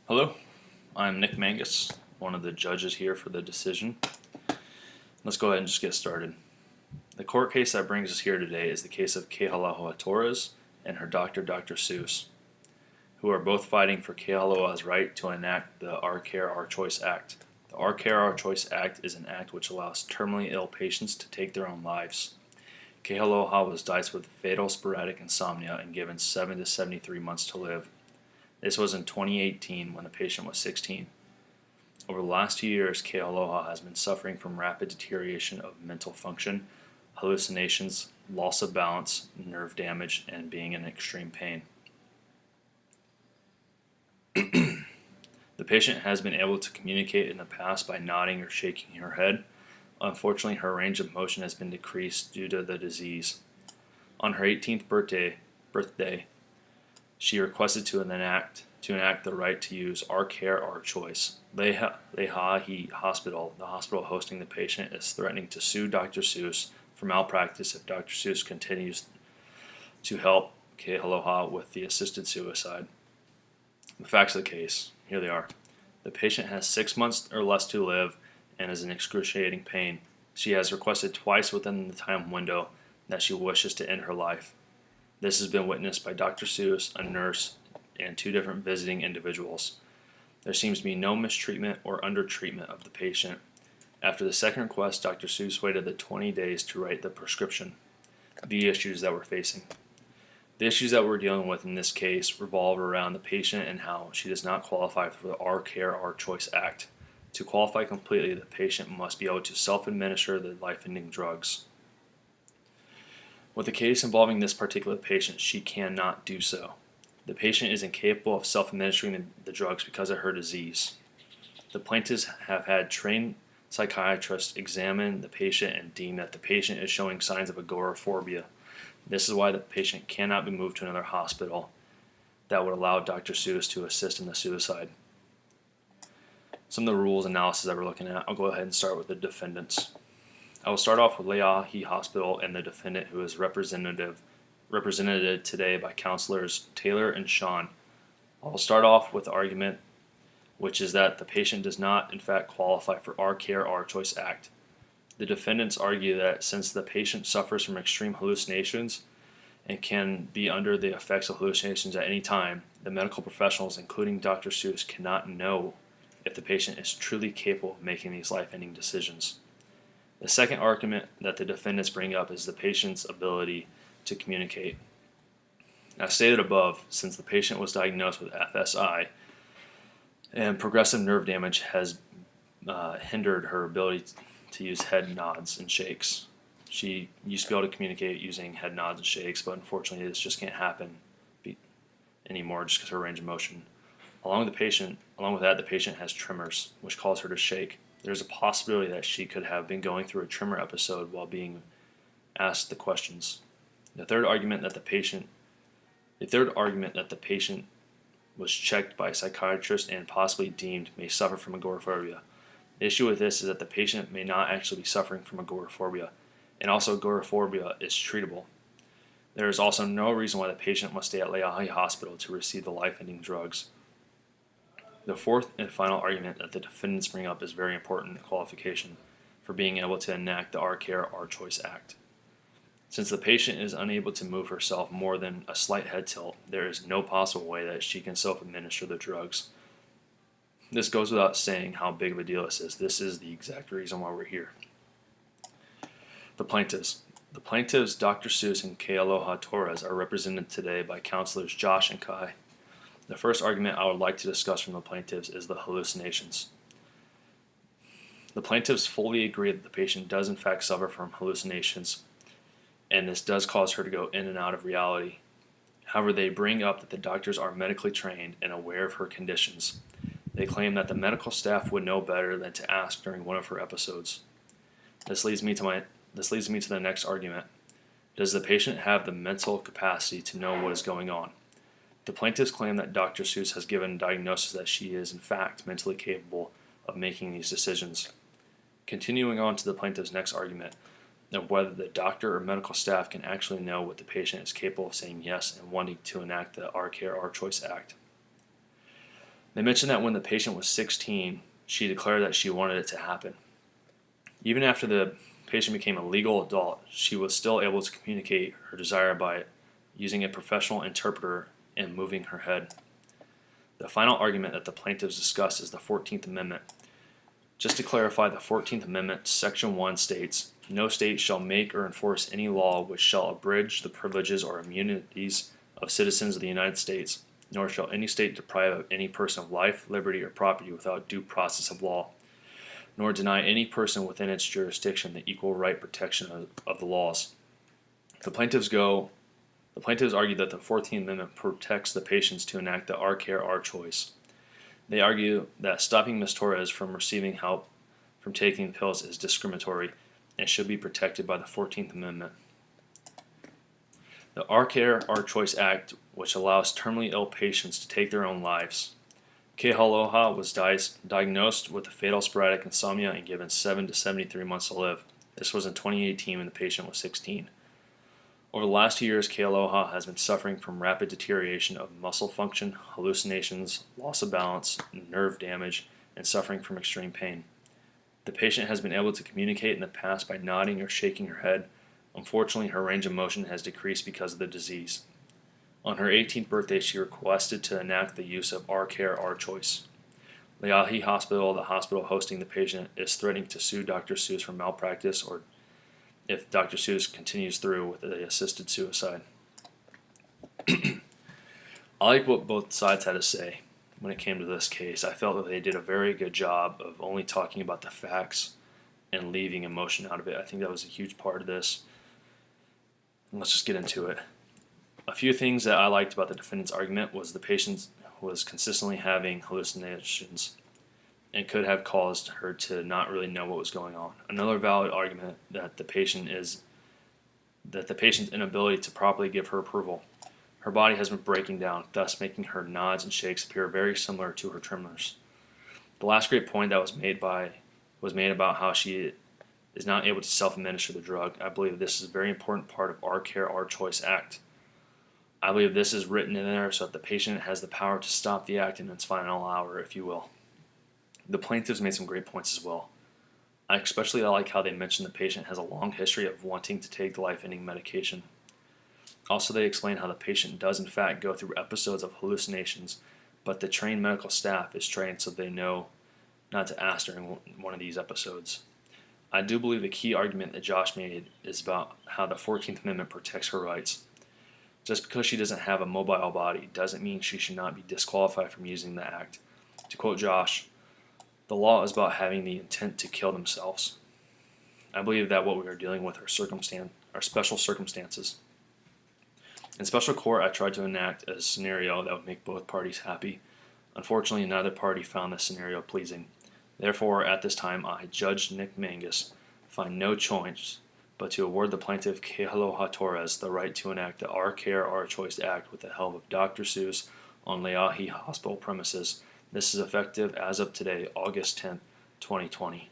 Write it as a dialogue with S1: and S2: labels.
S1: Hello, I'm Nick Mangus, one of the judges here for the decision. Let's go ahead and just get started. The court case that brings us here today is the case of Kealoha Torres and her doctor, Dr. Seuss, who are both fighting for Kealoha's right to enact the Our Care, Our Choice Act. The Our Care, Our Choice Act is an act which allows terminally ill patients to take their own lives. Kealoha was diagnosed with fatal sporadic insomnia and given 7 to 73 months to live. This was in 2018 when the patient was 16. Over the last 2 years, Kealoha has been suffering from rapid deterioration of mental function, hallucinations, loss of balance, nerve damage, and being in extreme pain. The patient has been able to communicate in the past by nodding or shaking her head. Unfortunately, her range of motion has been decreased due to the disease. On her 18th birthday, she requested to enact the right to use Our Care, Our Choice. Leahi Hospital, the hospital hosting the patient, is threatening to sue Dr. Seuss for malpractice if Dr. Seuss continues to help Kealoha with the assisted suicide. The facts of the case, here they are. The patient has 6 months or less to live and is in excruciating pain. She has requested twice within the time window that she wishes to end her life. This has been witnessed by Dr. Seuss, a nurse, and 2 different visiting individuals. There seems to be no mistreatment or undertreatment of the patient. After the second request, Dr. Seuss waited the 20 days to write the prescription. The issues that we're facing. The issues that we're dealing with in this case revolve around the patient and how she does not qualify for the Our Care, Our Choice Act. To qualify completely, the patient must be able to self-administer the life-ending drugs. With the case involving this particular patient, she cannot do so. The patient is incapable of self-administering the drugs because of her disease. The plaintiffs have had trained psychiatrists examine the patient and deem that the patient is showing signs of agoraphobia. This is why the patient cannot be moved to another hospital that would allow Dr. Seuss to assist in the suicide. Some of the rules analysis that we're looking at, I'll go ahead and start with the defendants. I will start off with Leahi Hospital and the defendant, who is represented today by counselors Taylor and Sean. I will start off with the argument, which is that the patient does not in fact qualify for Our Care, Our Choice Act. The defendants argue that since the patient suffers from extreme hallucinations and can be under the effects of hallucinations at any time, the medical professionals, including Dr. Seuss, cannot know if the patient is truly capable of making these life-ending decisions. The second argument that the defendants bring up is the patient's ability to communicate. As stated above, since the patient was diagnosed with FSI and progressive nerve damage has hindered her ability to use head nods and shakes. She used to be able to communicate using head nods and shakes, but unfortunately this just can't happen anymore just because of her range of motion. Along with that, the patient has tremors, which cause her to shake. There's a possibility that she could have been going through a tremor episode while being asked the questions. The third argument that the patient was checked by a psychiatrist and possibly deemed may suffer from agoraphobia. The issue with this is that the patient may not actually be suffering from agoraphobia, and also agoraphobia is treatable. There is also no reason why the patient must stay at Leahi Hospital to receive the life-ending drugs. The fourth and final argument that the defendants bring up is very important qualification for being able to enact the Our Care, Our Choice Act. Since the patient is unable to move herself more than a slight head tilt, there is no possible way that she can self-administer the drugs. This goes without saying how big of a deal this is. This is the exact reason why we're here. The plaintiffs. The plaintiffs, Dr. Seuss and Kealoha Torres, are represented today by counselors Josh and Kai. The first argument I would like to discuss from the plaintiffs is the hallucinations. The plaintiffs fully agree that the patient does in fact suffer from hallucinations, and this does cause her to go in and out of reality. However, they bring up that the doctors are medically trained and aware of her conditions. They claim that the medical staff would know better than to ask during one of her episodes. This leads me to the next argument. Does the patient have the mental capacity to know what is going on? The plaintiffs claim that Dr. Seuss has given a diagnosis that she is in fact mentally capable of making these decisions. Continuing on to the plaintiff's next argument of whether the doctor or medical staff can actually know what the patient is capable of saying yes and wanting to enact the Our Care, Our Choice Act. They mentioned that when the patient was 16, she declared that she wanted it to happen. Even after the patient became a legal adult, she was still able to communicate her desire by using a professional interpreter and moving her head. The final argument that the plaintiffs discussed is the 14th Amendment. Just to clarify, the 14th Amendment, Section 1 states, "No state shall make or enforce any law which shall abridge the privileges or immunities of citizens of the United States, nor shall any state deprive any person of life, liberty, or property without due process of law, nor deny any person within its jurisdiction the equal right protection of the laws." The plaintiffs argue that the 14th Amendment protects the patients to enact the Our Care, Our Choice. They argue that stopping Ms. Torres from receiving help from taking pills is discriminatory and should be protected by the 14th Amendment. The Our Care, Our Choice Act, which allows terminally ill patients to take their own lives. Kealoha was diagnosed with a fatal sporadic insomnia and given 7 to 73 months to live. This was in 2018 when the patient was 16. Over the last 2 years, Kealoha has been suffering from rapid deterioration of muscle function, hallucinations, loss of balance, nerve damage, and suffering from extreme pain. The patient has been able to communicate in the past by nodding or shaking her head. Unfortunately, her range of motion has decreased because of the disease. On her 18th birthday, she requested to enact the use of Our Care, Our Choice. Leahi Hospital, the hospital hosting the patient, is threatening to sue Dr. Seuss for malpractice or if Dr. Seuss continues through with the assisted suicide. I like what both sides had to say when it came to this case. I felt that they did a very good job of only talking about the facts and leaving emotion out of it. I think that was a huge part of this. Let's just get into it. A few things that I liked about the defendant's argument was the patient was consistently having hallucinations and could have caused her to not really know what was going on. Another valid argument that the patient's inability to properly give her approval. Her body has been breaking down, thus making her nods and shakes appear very similar to her tremors. The last great point that was made about how she is not able to self-administer the drug. I believe this is a very important part of Our Care, Our Choice Act. I believe this is written in there so that the patient has the power to stop the act in its final hour, if you will. The plaintiffs made some great points as well. I especially like how they mentioned the patient has a long history of wanting to take the life-ending medication. Also, they explain how the patient does in fact go through episodes of hallucinations, but the trained medical staff is trained so they know not to ask during one of these episodes. I do believe the key argument that Josh made is about how the 14th Amendment protects her rights. Just because she doesn't have a mobile body doesn't mean she should not be disqualified from using the act. To quote Josh, "The law is about having the intent to kill themselves." I believe that what we are dealing with are special circumstances. In special court, I tried to enact a scenario that would make both parties happy. Unfortunately, neither party found this scenario pleasing. Therefore, at this time, I, Judge Nick Mangus, find no choice but to award the plaintiff Kealoha Torres the right to enact the Our Care, Our Choice Act with the help of Dr. Seuss on Leahi Hospital premises. This is effective as of today, August 10th, 2020.